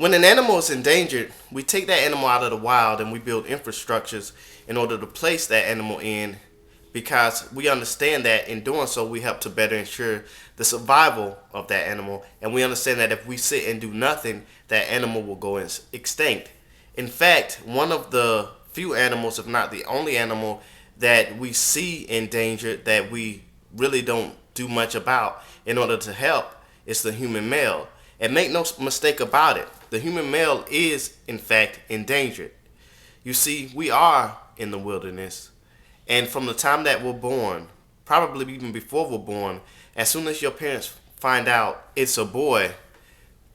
When an animal is endangered, we take that animal out of the wild and we build infrastructures in order to place that animal in, because we understand that in doing so we help to better ensure the survival of that animal, and we understand that if we sit and do nothing, that animal will go extinct. In fact, one of the few animals, if not the only animal, that we see endangered that we really don't do much about in order to help is the human male. And make no mistake about it, the human male is in fact endangered. You see, we are in the wilderness, and from the time that we're born, probably even before we're born, as soon as your parents find out it's a boy,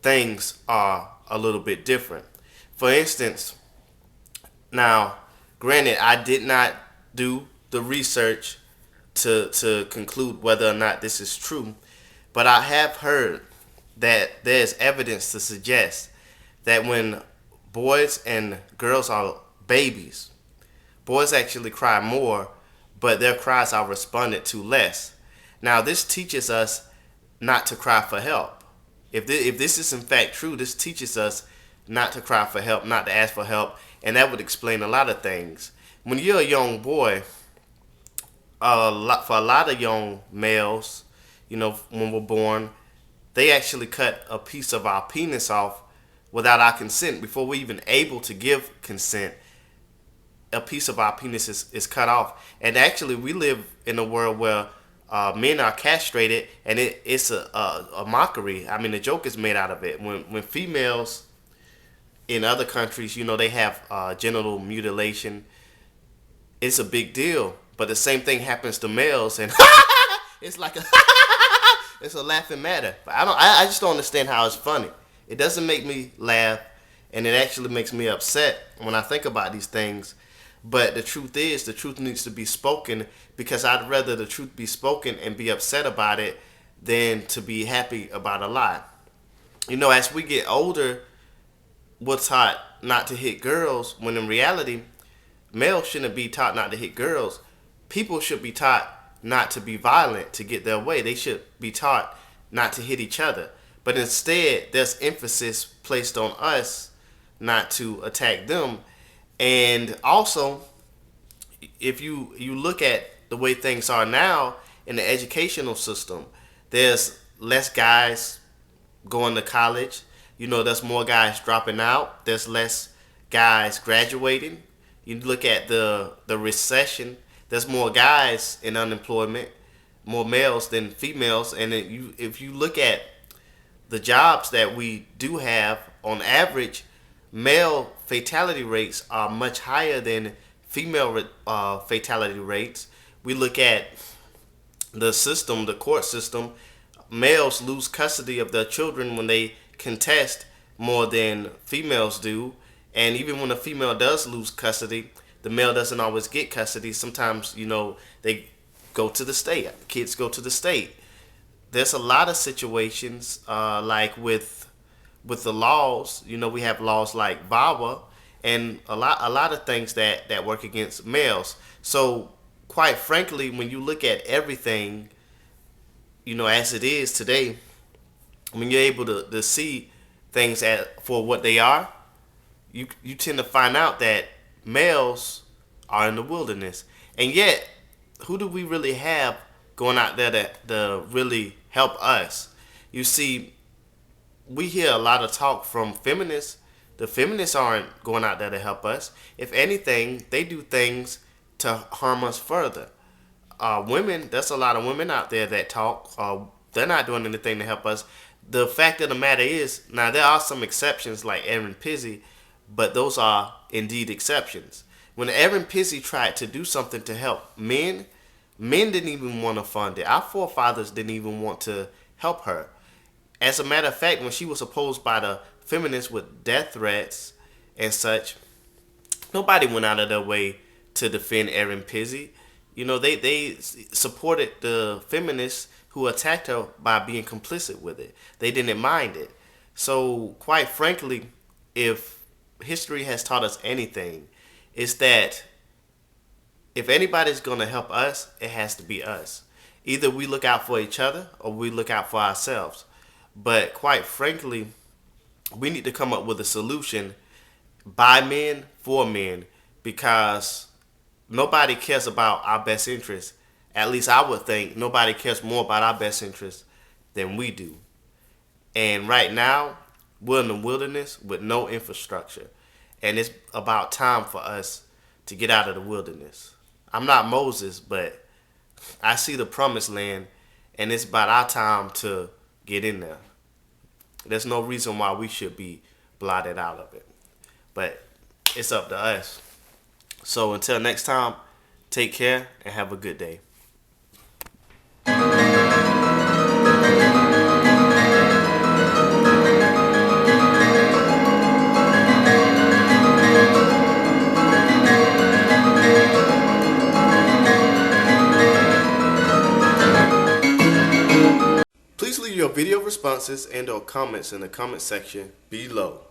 things are a little bit different. For instance, now, granted, I did not do the research to conclude whether or not this is true, but I have heard that there's evidence to suggest that when boys and girls are babies, boys actually cry more, but their cries are responded to less. Now, this teaches us not to cry for help. If this is in fact true, this teaches us not to cry for help, not to ask for help, and that would explain a lot of things. When you're a young boy, for a lot of young males, when we're born, they actually cut a piece of our penis off without our consent. Before we even able to give consent, a piece of our penis is cut off. And actually, we live in a world where men are castrated, and it's a mockery. I mean, the joke is made out of it. When females in other countries, they have genital mutilation, it's a big deal. But the same thing happens to males, and it's like it's a laughing matter. But I just don't understand how it's funny. It doesn't make me laugh, and it actually makes me upset when I think about these things. But the truth is, the truth needs to be spoken, because I'd rather the truth be spoken and be upset about it than to be happy about a lie. As we get older, we're taught not to hit girls, when in reality, males shouldn't be taught not to hit girls. People should be taught not to be violent to get their way. They should be taught not to hit each other. But instead, there's emphasis placed on us not to attack them. And also, if you look at the way things are now in the educational system, there's less guys going to college. There's more guys dropping out. There's less guys graduating. You look at the recession. There's more guys in unemployment, more males than females. And if you look at the jobs that we do have, on average, male fatality rates are much higher than female fatality rates. We look at the system, the court system. Males lose custody of their children when they contest more than females do. And even when a female does lose custody, the male doesn't always get custody. Sometimes, they go to the state. Kids go to the state. There's a lot of situations like with the laws. We have laws like VAWA, and a lot of things that work against males. So quite frankly, when you look at everything, as it is today, when you're able to see things for what they are, you tend to find out that males are in the wilderness. And yet, who do we really have going out there to really help us? You see, we hear a lot of talk from feminists. The feminists aren't going out there to help us. If anything, they do things to harm us further. Women, there's a lot of women out there that talk. They're not doing anything to help us. The fact of the matter is, now there are some exceptions like Erin Pizzy, but those are indeed exceptions. When Erin Pizzy tried to do something to help men didn't even want to fund it. Our forefathers didn't even want to help her. As a matter of fact, when she was opposed by the feminists with death threats and such, nobody went out of their way to defend Erin Pizzy. They supported the feminists who attacked her by being complicit with it. They didn't mind it. So, quite frankly, if history has taught us anything, it's that if anybody's going to help us, it has to be us. Either we look out for each other or we look out for ourselves. But quite frankly, we need to come up with a solution by men for men, because nobody cares about our best interest. At least I would think nobody cares more about our best interest than we do. And right now, we're in the wilderness with no infrastructure. And it's about time for us to get out of the wilderness. I'm not Moses, but I see the promised land, and it's about our time to get in there. There's no reason why we should be blotted out of it. But it's up to us. So until next time, take care and have a good day. Please leave your video responses and or comments in the comment section below.